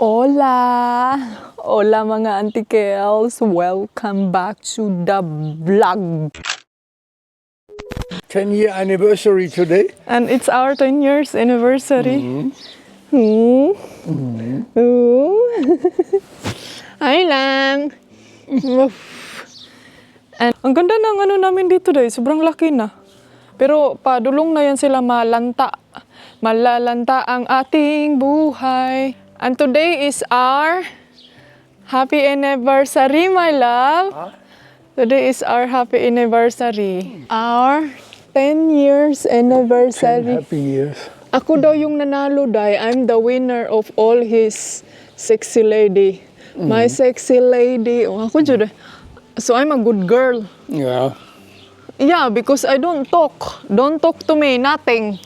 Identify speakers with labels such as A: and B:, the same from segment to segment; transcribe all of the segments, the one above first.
A: Hola! Hola mga antikels! Welcome back to the vlog!
B: 10-year anniversary today.
A: And it's our 10 years anniversary. Hi lang! And ang ganda ng ano namin dito dahil sobrang laki na. Pero padulong na yan sila malanta. Malalanta ang ating buhay. And today is our happy anniversary, my love. Today is our happy anniversary. Our 10 years
B: 10
A: anniversary.
B: happy years.
A: Ako daw yung nanalo, day. I'm the winner of all his sexy lady. My sexy lady. Oh, ako dyan. So I'm a good girl.
B: Yeah.
A: Yeah, because I don't talk. Don't talk to me. Nothing.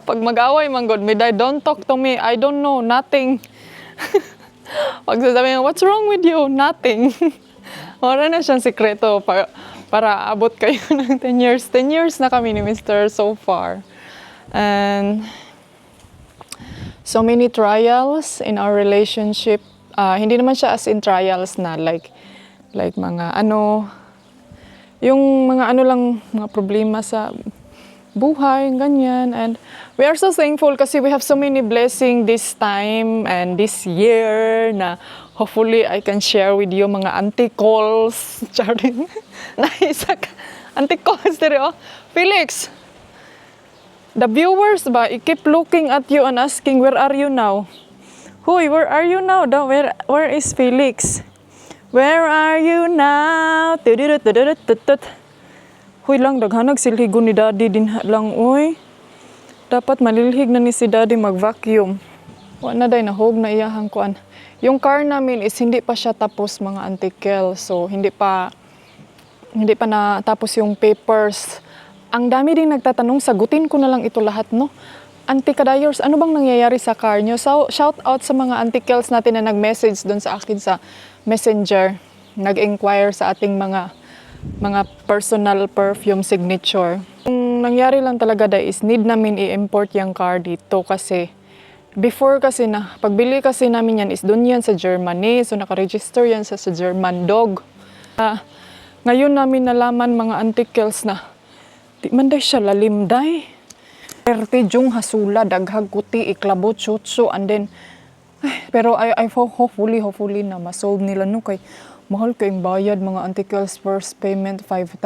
A: Pag mag-away man God, may day, don't talk to me. I don't know. Nothing. Pag sasabihin, what's wrong with you? Nothing. Wala na siyang sikreto para abot kayo ng 10 years. 10 years na kami ni Mr. so far. And so many trials in our relationship. Hindi naman siya as in trials na like mga ano, yung mga ano lang, mga problema sa buhay, ganyan. And we are so thankful kasi we have so many blessings this time and this year na hopefully I can share with you mga auntie calls. Charing. Naisa ka. Auntie calls dire, oh. Felix, the viewers ba, I keep looking at you and asking, where are you now? Hoy, where are you now? Where is Felix? Where are you now? Hoy lang, daghanag silhigon ni Daddy din lang, oy. Dapat malilhig na ni si Daddy mag-vacuum. Wala na day, nahog na iyahang kuan. Yung car namin is hindi pa siya tapos mga antikel. So, hindi pa natapos yung papers. Ang dami ding nagtatanong, sagutin ko na lang ito lahat, no? Auntie Kadayers, ano bang nangyayari sa car nyo? So, shout out sa mga antikels natin na nag-message doon sa akin sa Messenger. Nag-inquire sa ating mga personal perfume signature. Ang nangyari lang talaga is need namin i-import yung car dito kasi before kasi na, pagbili kasi namin yan is doon yan sa Germany. So nakaregister yan sa German dog. Ngayon namin nalaman mga antikels na di man day siya lalim day. Perte jung hasula, daghag kuti, iklabot, chutso, and then pero I hopefully na masolve nila no kay mahal kayong bayad mga antikels, first payment 5,000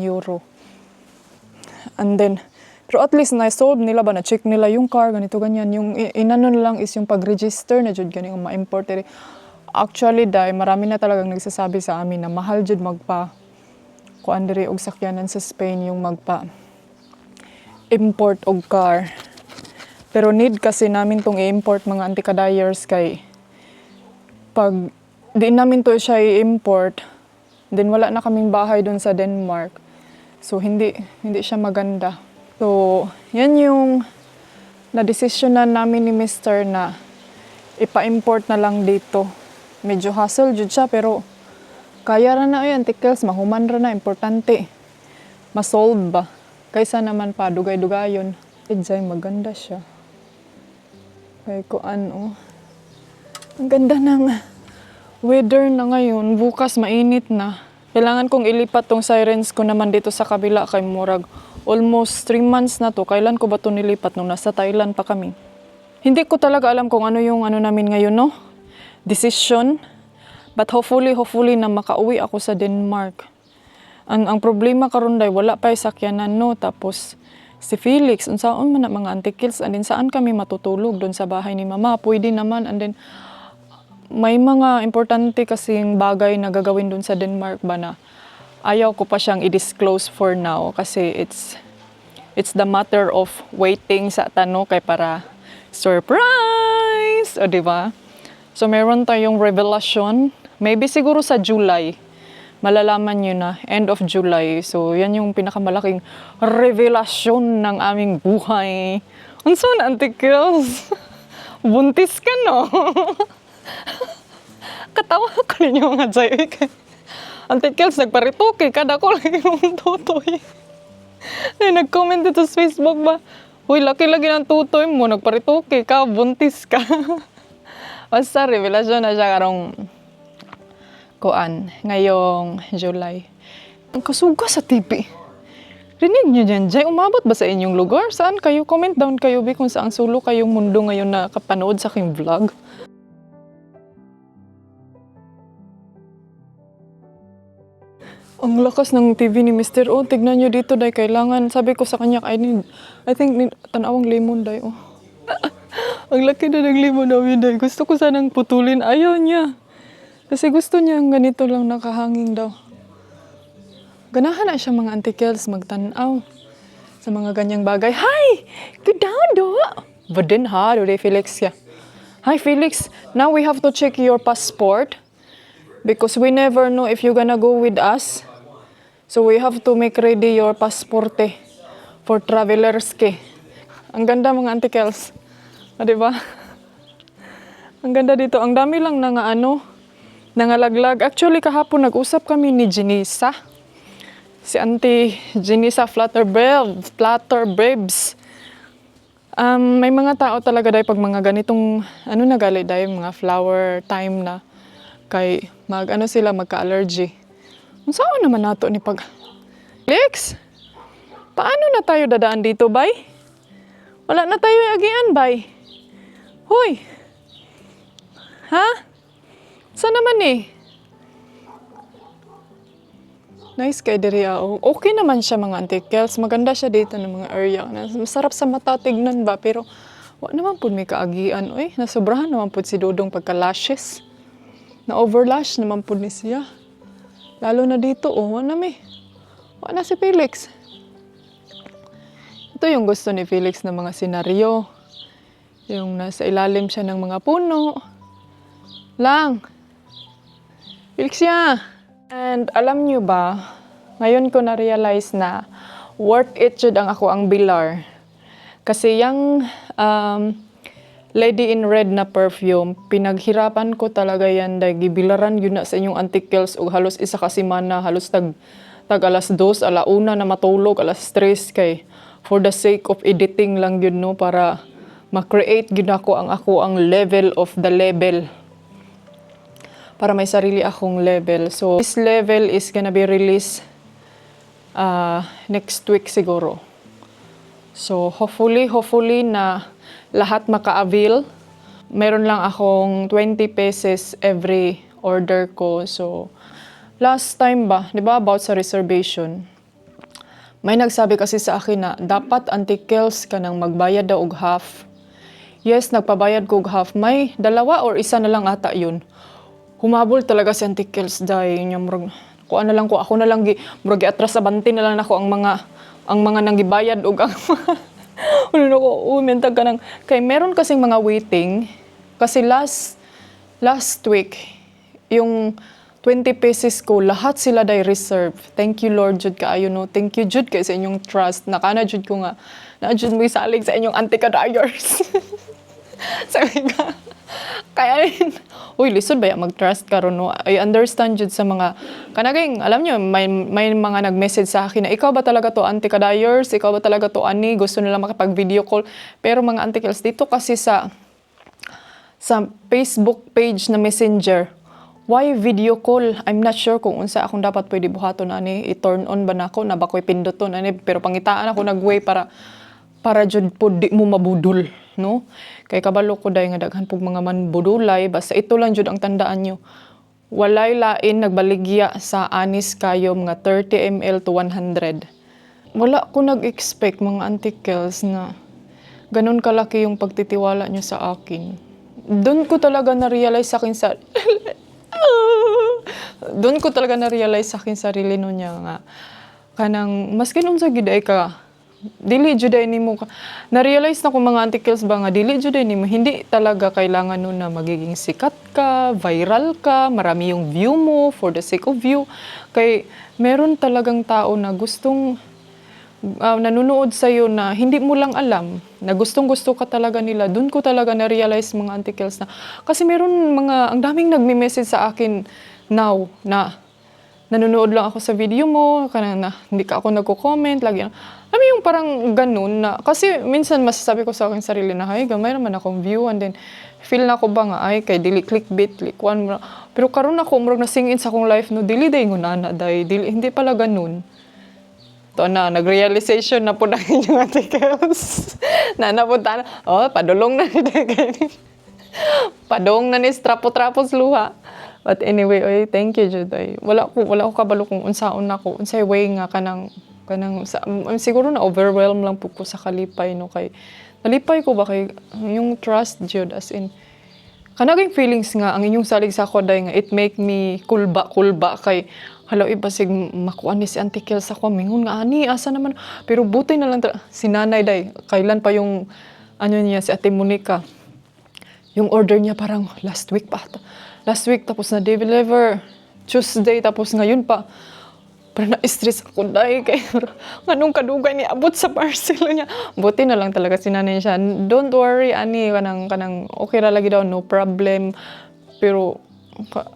A: euro. And then, pero at least na-solve nila ba, na-check nila yung car, ganito, ganyan. Yung inano lang is yung pag-register na jud ganyan, ma-import. Actually, marami na talagang nagsasabi sa amin na mahal jud kuan diri og sakyanan sa Spain yung import og car. Pero need kasi namin tong i-import mga antikadayers kay pag di namin to siya i-import, then wala na kaming bahay doon sa Denmark. So, hindi siya maganda. So, yan yung na-desisyonan namin ni Mr. na ipa-import na lang dito. Medyo hassle jud siya, pero kaya ra na yan, antikels, mahuman ra na, importante. Masolve ba? Kaysa naman pa, dugay-dugayon. Ejay, maganda siya. Kaya ko ano, ang ganda ng weather na ngayon, bukas mainit na. Kailangan kong ilipat tong sirens ko naman dito sa kabila kay murag. Almost 3 months na to. Kailan ko ba to nilipat nung nasa Thailand pa kami? Hindi ko talaga alam kung ano yung ano namin ngayon, no? Decision. But hopefully na makauwi ako sa Denmark. Ang problema karon day wala pa sakyanan, no? Tapos si Felix, unsaon man na mga antikils, and then saan kami matutulog doon sa bahay ni Mama? Pwede naman, and then may mga importante kasing bagay na gagawin dun sa Denmark ba na ayaw ko pa siyang i-disclose for now kasi it's the matter of waiting sa tano kay para surprise, o diba? So meron tayong revelation, maybe siguro sa July, malalaman nyo na, end of July. So yan yung pinakamalaking revelasyon ng aming buhay. Unsa na, Auntie Girls? Buntis ka, no? Katawa ko ninyo mga Jay. Auntie Kels, nagparitoke kada ko lang yung tutoy. Nag-comment dito sa Facebook ba, Uy, laki lagi ng tutoy mo, nagparitoke ka, buntis ka. Basta, revelasyon na siya karong kuan, ngayong July. Ang kasuga sa TV. Rinig niyo dyan, Jay, umabot ba sa inyong lugar? Saan kayo? Comment down kayo, Bi, kung saan sulo kayong mundo ngayon na kapanood sa aking vlog. Ang lakas ng TV ni Mr. O. Tignan nyo dito, day. Kailangan, sabi ko sa kanya, I think, tanawang lemon, day. Oh. Ang laki na ng lemon namin, day. Gusto ko sanang putulin. Ayaw niya. Kasi gusto niya ganito lang nakahanging daw. Ganahan na siya mga antikels magtanaw sa mga ganyang bagay. Hi! Good down, do! Badin ha, do Felix ya. Hi, Felix. Now we have to check your passport. Because we never know if you're gonna go with us. So we have to make ready your passport for travelers ke. Ang ganda mga antikels. Ah, diba? Ang ganda dito. Ang dami lang na nga nangalaglag. Actually, kahapon nag-usap kami ni Jenisa. Si Auntie Jenisa Flutterbrebs. May mga tao talaga dahil pag mga ganitong, nagali dahil mga flower time na, kay sila magka-allergy. Ang saan naman nato ni pag... Lex, paano na tayo dadaan dito, bay? Wala na tayo agian, bay. Hoy! Ha? Saan naman eh? Nice kay diri okay naman siya mga antikels. Maganda siya dito ng mga area. Masarap sa mata tignan ba? Pero wala naman po may kaagian. Uy, nasobrahan naman po si Dodong pagka-lashes. Na-overlash naman po ni siya. Lalo na dito, wala na si Felix. Ito yung gusto ni Felix ng mga senaryo. Yung nasa ilalim siya ng mga puno. Lang. Felix ya. And alam nyo ba, ngayon ko na-realize na worth it jud ang ako ang bilar. Kasi yung Lady in Red na perfume, pinaghirapan ko talaga yan dahil gibilaran yun na sa inyong antikels o halos isa ka semana, halos tag alas 2, alauna na matulog, alas 3 kay for the sake of editing lang yun no, para ma-create yun ako ang level of the level. Para may sarili akong level. So this level is gonna be released next week siguro. So hopefully na lahat maka-avail. Meron lang akong 20 pesos every order ko. So, last time ba, di ba, about sa reservation, may nagsabi kasi sa akin na dapat antikels ka nang magbayad daw og half. Yes, nagpabayad ko og half. May dalawa or isa na lang ata yun. Humabol talaga si antikels dahil niya ako na lang atras sa banti na lang ako ang mga nanggibayad og ang wala ko, umentag ka ng... Kaya meron kasing mga waiting. Kasi last week, yung 20 pesos ko, lahat sila day reserve. Thank you, Lord, Jud kaayo, no? Thank you, Jud, kay sa inyong trust. Nakana, Jud ko nga. Na, Jud, may salig sa inyong anti-ka-dyers. Sabi ka. Kaya, uy, lisod ba mag-trust ka ron, no? I understand, Jud, sa mga... Kanaging, alam nyo, may mga nag-message sa akin na, ikaw ba talaga to anti-ka-dyers? Ikaw ba talaga to ani? Gusto nila makipag-video call. Pero mga antikels, dito kasi sa Facebook page na messenger, why video call? I'm not sure kung unsa akong dapat pwede buhaton ani. I-turn on ba na ako? Na ba ko'y pinduton ani? Pero pangitaan ako nag-way para jud po di mo mabudol, no? Kay kabalo ko dahil nga daghan pug mga manbudulay, basta ito lang jud ang tandaan nyo. Walay lain nagbaligya sa anis kayo mga 30 ml to 100. Wala ko nag-expect mga antikels na ganun kalaki yung pagtitiwala nyo sa akin. Doon ko talaga na-realize sa akin sarili no niya nga kanang maski nung sa giday ka dili juday nimo ka na-realize na ko mga antikels ba nga dili juday nimo hindi talaga kailangan nun na magiging sikat ka, viral ka, marami yung view mo for the sake of view. Kay meron talagang tao na gustong nanonood sa'yo na hindi mo lang alam na gustong-gusto ka talaga nila. Doon ko talaga na-realize mga antikels na kasi meron ang daming nagme-message sa akin now na nanonood lang ako sa video mo, na hindi ka ako nagko-comment, lagi I mean, yung parang ganun na, kasi minsan masasabi ko sa aking sarili na, ay, gamay naman akong view, and then, feel na ko ba nga, ay, kay dili clickbait, one mo na. Pero karon ako, murag nasingin sa akong life, no, dili day ngunana, day, dili, hindi pala ganun. To na, nag-realization na po na inyong articles. Napunta na, oh, padulong na ni padong na ni trapo-trapos luha. But anyway, oy, thank you, Juday. Wala ko kabalo kung unsaon nako, unsay way nga kanang siguro na overwhelm lang po ko sa kalipay, no, kay nalipay ko ba kay yung trust Jud, as in kanaging feelings nga ang inyong salig sa ako day nga it make me kulba kay hala iba sig makuan ni si Auntie Kel sa ko mingon nga ani asa naman, pero buti na lang si nanay day kailan pa yung ano niya si Ate Monica, yung order niya parang last week tapos na deliver Tuesday, tapos ngayon pa. Pero na-stress ako dahil kay anong kadugay ni abot sa parcel niya. Buti na lang talaga sinanay siya. Don't worry, ani, kanang okay ra lagi daw, no problem. Pero,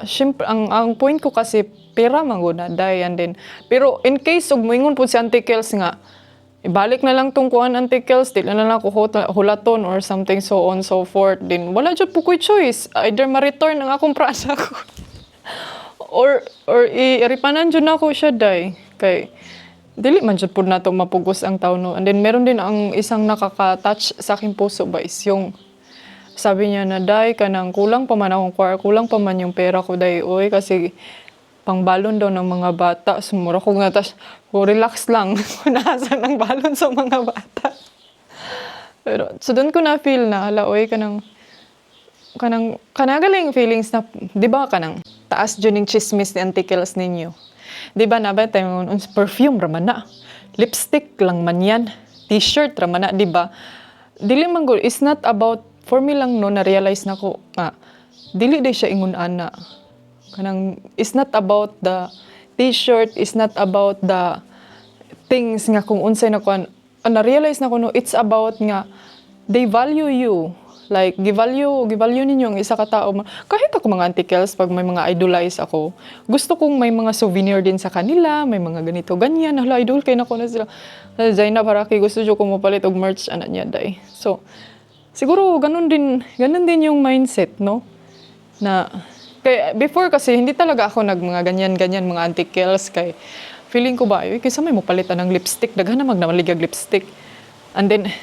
A: syempre, ang point ko kasi, pera manguna, dahil, and then, pero in case, ug moingon po si Auntie Kels nga, ibalik na lang tong kuan Auntie Kels, di na lang ako hulaton or something, so on, so forth. Then, wala dyan po ko'y choice. Either ma-return ang akong prasa ko. or i-ripanan dyan ako siya, day. Kay, dili man dyan po na ito mapugos ang tao, no. And then, meron din ang isang nakaka-touch sa aking puso ba is yung, sabi niya na, day, kanang kulang pa man akong kulang pa man yung pera ko, day, oy, kasi pangbalon daw ng mga bata. Sumura ko nga, tas, relax lang. Naasan ang balon sa mga bata. Pero, so doon ko na-feel na, hala, oy, kanagaling feelings na, di ba, taas dyan yung chismis ni Auntie Kels ninyo. Di ba, nabat tayo, perfume raman na. Lipstick lang man yan. T-shirt raman na, di ba? Dili man go, it's not about, for me lang no, na-realize na ko, dili day siya ingon ana. It's not about the t-shirt, it's not about the things nga kung unsay na kuan. Na-realize na ko no, it's about nga, they value you. Like, givalue ninyo ang isa ka tao. Kahit ako mga Auntie Kels, pag may mga idolize ako, gusto kong may mga souvenir din sa kanila, may mga ganito, ganyan. Hala, idol kayo na ko na sila. Zaina Baraki, gusto dyo kong mapalit og merch, anak niya, day. So, siguro, ganun din yung mindset, no? Na, kaya, before kasi, hindi talaga ako mga ganyan, mga Auntie Kels, kay, feeling ko ba, kaysa may mapalitan ng lipstick, daghan na magnamaligag lipstick. And then,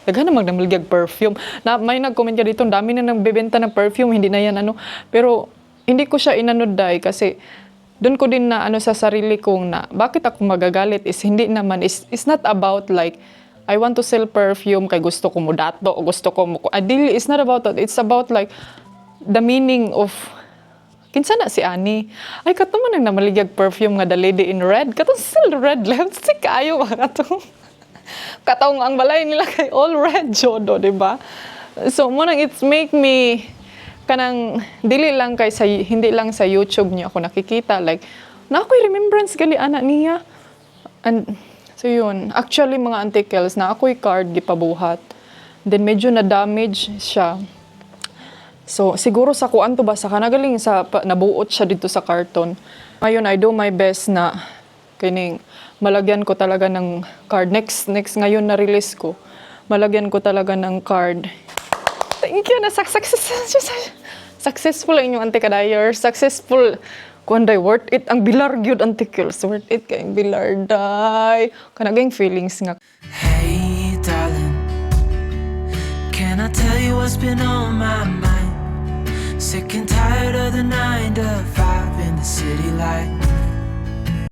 A: daghan na magnamaligag perfume. Na, may nag-comment ka dito, dami na nagbebenta ng perfume, hindi na yan ano. Pero, hindi ko siya inanod dahil kasi, doon ko din na ano sa sarili kong na, bakit ako magagalit is hindi naman, it's not about like, I want to sell perfume kay gusto ko mo dato o gusto ko mo, it's not about that. It's about like, the meaning of, kinsa na si Ani, ay kato man ang namaligag perfume nga The Lady in Red, kato still red lipstick, ayaw mga to. Katong ang balay nila kay all red jodo, di ba? So munang it's make me kanang dili lang kay sa hindi lang sa YouTube niya ako nakikita like na ako'y remembrance gali anak niya. And so yun, actually mga Auntie Kels na ako'y card gipabuhat. Then medyo na damage siya. So siguro sa kuan to ba sa kanagaling sa nabuot siya dito sa karton. Ngayon I do my best na kining malagyan ko talaga ng card. Next ngayon na release ko, malagyan ko talaga ng card. Thank you na successful ang inyong Auntie Kadayer. Successful. Kuanday, worth it. Ang bilar gyud Auntie Kels. Worth it kayong bilar, day. Kanaging feelings nga.
C: Hey, darling, can I tell you what's been on my mind? Sick and tired of the 9 to 5 in the city life.